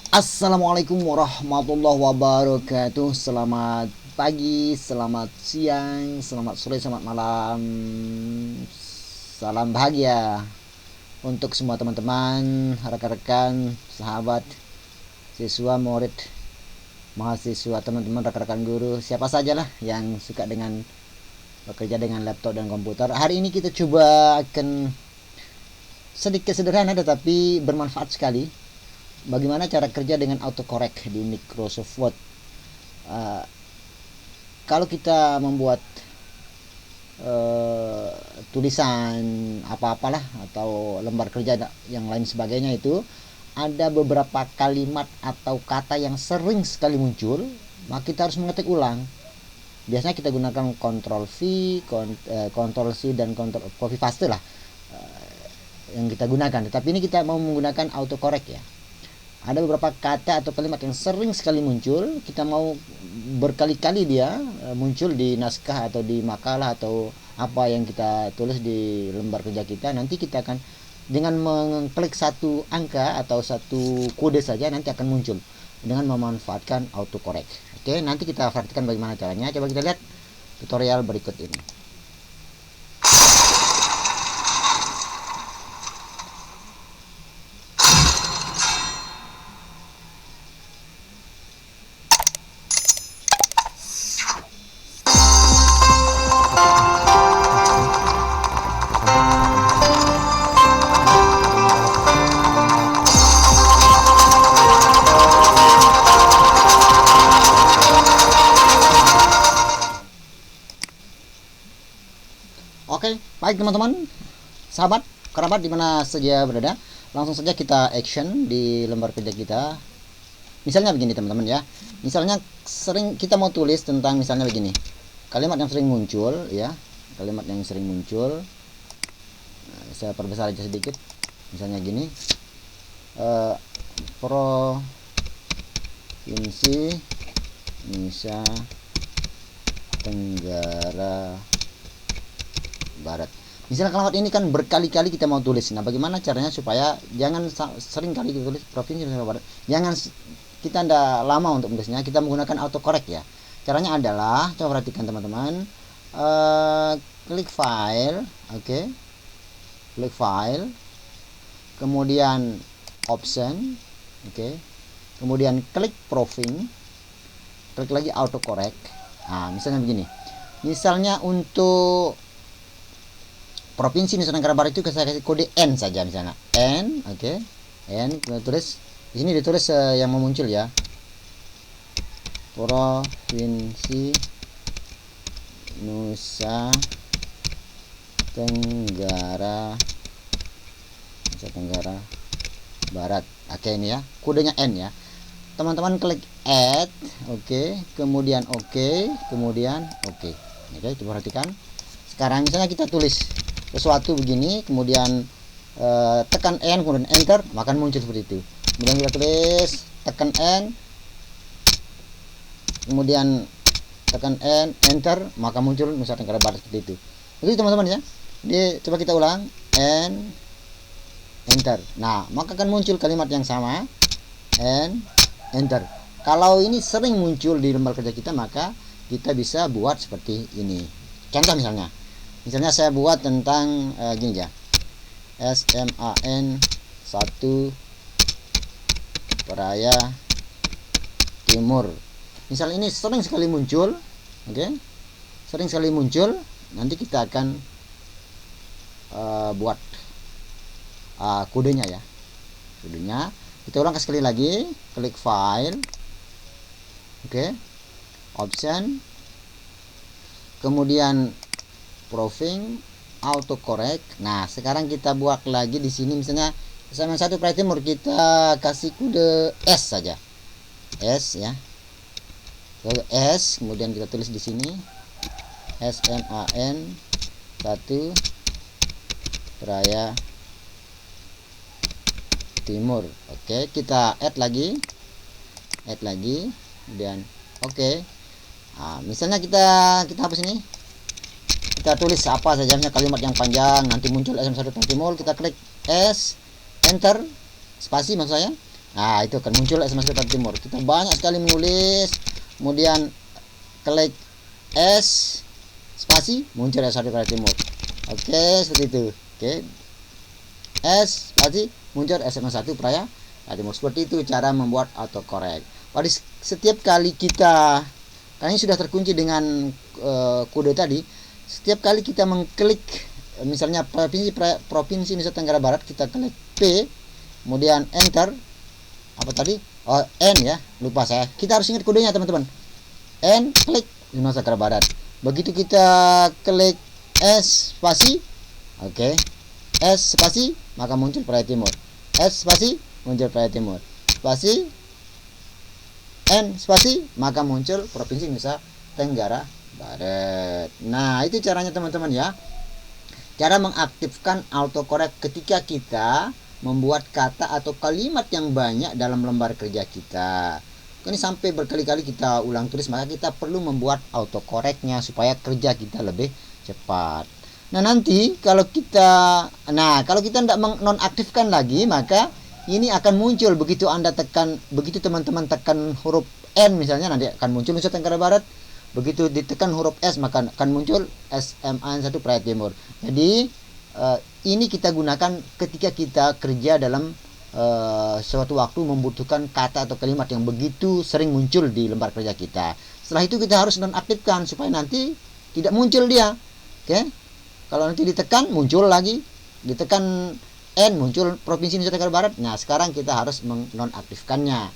Assalamualaikum warahmatullahi wabarakatuh. Selamat pagi, selamat siang, selamat sore, selamat malam. Salam bahagia untuk semua teman-teman, rekan-rekan, sahabat, siswa, murid, mahasiswa, teman-teman, rekan-rekan guru, siapa sajalah yang suka dengan bekerja dengan laptop dan komputer. Hari ini kita coba akan sedikit sederhana tetapi bermanfaat sekali. Bagaimana cara kerja dengan autocorrect di Microsoft Word. Uh, Kalau kita membuat tulisan apa-apalah atau lembar kerja yang lain sebagainya, itu ada beberapa kalimat atau kata yang sering sekali muncul, maka kita harus mengetik ulang. Biasanya kita gunakan Ctrl V, Ctrl C dan Copy Paste lah yang kita gunakan. Tetapi ini kita mau menggunakan autocorrect ya. Ada beberapa kata atau kalimat yang sering sekali muncul, kita mau berkali-kali dia muncul di naskah atau di makalah atau apa yang kita tulis di lembar kerja kita. Nanti kita akan dengan mengklik satu angka atau satu kode saja nanti akan muncul dengan memanfaatkan autocorrect. Oke, nanti kita praktikkan bagaimana caranya. Coba kita lihat tutorial berikut ini. Oke, baik teman-teman, sahabat, kerabat di mana saja berada, langsung saja kita action di lembar kerja kita. Misalnya begini teman-teman ya. Misalnya sering kita mau tulis tentang misalnya begini. Kalimat yang sering muncul ya, kalimat yang sering muncul. Nah, saya perbesar aja sedikit. Misalnya gini. Provinsi Nusa Tenggara Barat. Misalnya kalimat ini kan berkali-kali kita mau tulis. Nah, bagaimana caranya supaya jangan sering kali kita tulis Provinsi Nusa Tenggara Barat. Jangan kita tidak lama untuk menulisnya. Kita menggunakan autocorrect ya. Caranya adalah, coba perhatikan teman-teman. Klik file, oke. Klik file. Kemudian option, oke. Kemudian klik province. Klik lagi autocorrect. Nah, misalnya begini. Misalnya untuk Provinsi Nusa Tenggara Barat itu saya kasih kode N saja misalnya. N, oke. N, kita tulis di sini ditulis yang mau muncul ya. Provinsi Nusa Tenggara Barat. Oke, ini ya. Kodenya N ya. Teman-teman klik add, oke. Kemudian oke, kemudian oke. Oke, coba perhatikan. Sekarang misalnya kita tulis sesuatu begini, kemudian tekan N, kemudian enter, maka muncul seperti itu. Kemudian kita tulis tekan N, kemudian tekan N, enter, maka muncul Nusa Tenggara Barat seperti itu. Begitu teman-teman ya. Coba kita ulang, N, enter. Nah, maka akan muncul kalimat yang sama, N, enter. Kalau ini sering muncul di lembar kerja kita, maka kita bisa buat seperti ini. Contoh misalnya saya buat tentang gini ya, SMAN 1 Praia Timur. Misal ini sering sekali muncul, oke, sering sekali muncul. Nanti kita akan buat kodenya ya, kodenya. Kita ulang sekali lagi, klik file, oke, option, kemudian province, autocorrect. Nah, sekarang kita buat lagi di sini misalnya SMA 1 Praia Timur, kita kasih kode S saja. S ya. Kode S, kemudian kita tulis di sini SMAN 1 Praia Timur. Oke, kita add lagi. Kemudian oke. Nah, misalnya kita hapus ini. Kita tulis apa saja, misalnya kalimat yang panjang, nanti muncul SM1 Timur, kita klik S, enter, spasi maksud saya. Nah, itu kan muncul SMS Sekretariat Timur. Kita banyak sekali menulis, kemudian klik S spasi, muncul SMS Sekretariat Timur. Oke, seperti itu. Oke, S spasi, muncul SMS 1 Praya Timur. Seperti itu cara membuat autocorrect. Pada setiap kali kita, karena ini sudah terkunci dengan kode tadi, setiap kali kita mengklik misalnya provinsi Nusa Tenggara Barat, kita klik P, kemudian enter, apa tadi, oh N ya, lupa saya, kita harus ingat kodenya teman-teman, N klik Nusa Tenggara Barat. Begitu kita klik S spasi, oke, S spasi, maka muncul Praya Timur. S spasi, muncul Praya Timur. Spasi, N spasi, maka muncul Provinsi Nusa Tenggara Barat. Nah, itu caranya teman-teman ya. Cara mengaktifkan autocorrect ketika kita membuat kata atau kalimat yang banyak dalam lembar kerja kita. Ini sampai berkali-kali kita ulang tulis, maka kita perlu membuat autocorrectnya supaya kerja kita lebih cepat. Nah, nanti kalau kita tidak menonaktifkan lagi, maka ini akan muncul begitu teman-teman tekan huruf N misalnya, nanti akan muncul Nusa Tenggara Barat. Begitu ditekan huruf S, maka akan muncul SMA 1 Praya Timur. Jadi ini kita gunakan ketika kita kerja dalam suatu waktu membutuhkan kata atau kalimat yang begitu sering muncul di lembar kerja kita. Setelah itu kita harus nonaktifkan supaya nanti tidak muncul dia. Oke? Kalau nanti ditekan muncul lagi, ditekan N muncul Provinsi Nusa Tenggara Barat. Nah, sekarang kita harus menonaktifkannya.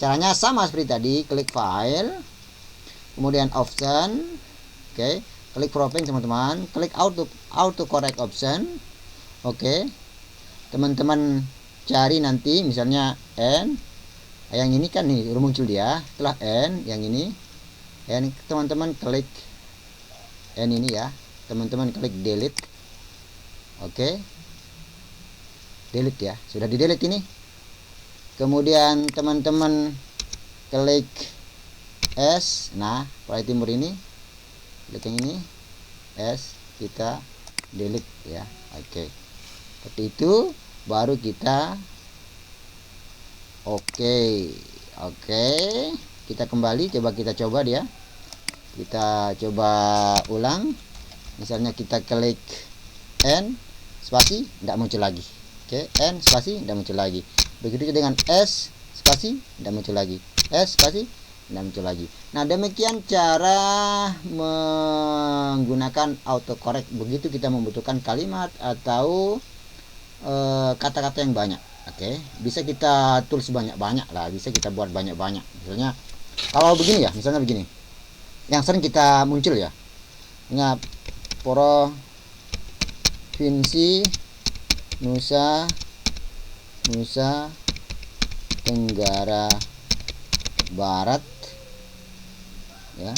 Caranya sama seperti tadi, klik file, kemudian option, oke, klik provinsi teman-teman, klik auto correct option, oke, teman-teman cari nanti misalnya N, yang ini kan nih udah muncul dia, setelah N yang ini, N, teman-teman klik N ini ya, teman-teman klik delete, oke, delete ya, sudah di delete ini, kemudian teman-teman klik S, nah Praya Timur ini, klik yang ini, S, kita delete ya, oke, seperti itu, baru kita oke, kita kembali, kita coba dia, kita coba ulang, misalnya kita klik N spasi, tidak muncul lagi, oke, N spasi, tidak muncul lagi, begitu dengan S spasi, tidak muncul lagi, S spasi, dan muncul lagi. Nah, demikian cara menggunakan autocorrect begitu kita membutuhkan kalimat atau kata-kata yang banyak. Oke, bisa kita tulis banyak-banyak lah, bisa kita buat banyak-banyak. Misalnya kalau begini ya, misalnya begini, yang sering kita muncul ya, Provinsi Nusa Tenggara Barat ya,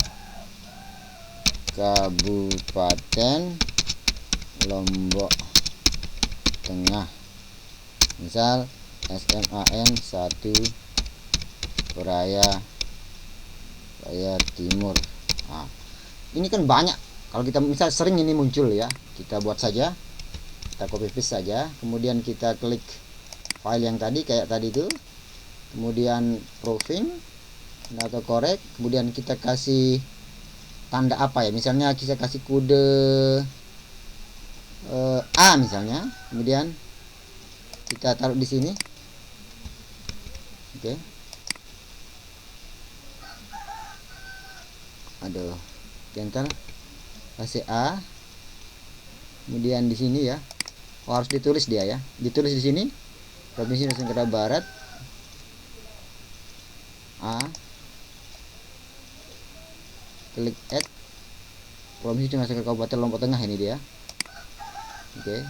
Kabupaten Lombok Tengah, misal SMAN 1 Praya Timur. Nah, ini kan banyak, kalau kita misal sering ini muncul ya, kita buat saja, kita copy paste saja, kemudian kita klik file yang tadi kayak tadi itu, kemudian provinsi atau correct, kemudian kita kasih tanda apa ya, misalnya kita kasih kode A misalnya, kemudian kita taruh di sini, oke, aduh, enter, kasih A, kemudian di sini ya, harus ditulis dia ya, ditulis di sini Provinsi Nusa Tenggara Barat A, klik add Provinsi Nusa Tenggara Kabupaten Lombok Tengah, ini dia, oke,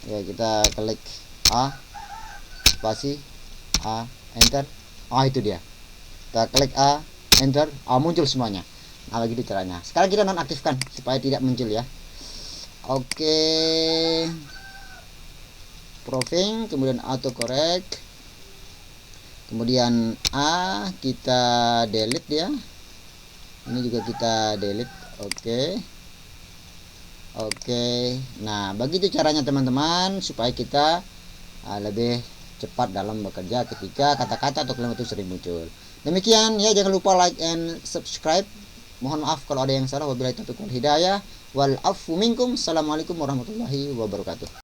ya, kita klik A spasi A, enter, itu dia, kita klik A, enter, muncul semuanya. Nah, begitu caranya. Sekarang kita nonaktifkan supaya tidak muncul ya. Oke, provinsi, kemudian autocorrect, kemudian A kita delete ya, ini juga kita delete, oke, Oke, nah begitu caranya teman-teman supaya kita lebih cepat dalam bekerja ketika kata-kata atau kalimat itu sering muncul. Demikian ya, jangan lupa like and subscribe. Mohon maaf kalau ada yang salah. Wabillahi taufiq wal hidayah. Wal afu minkum. Assalamualaikum warahmatullahi wabarakatuh.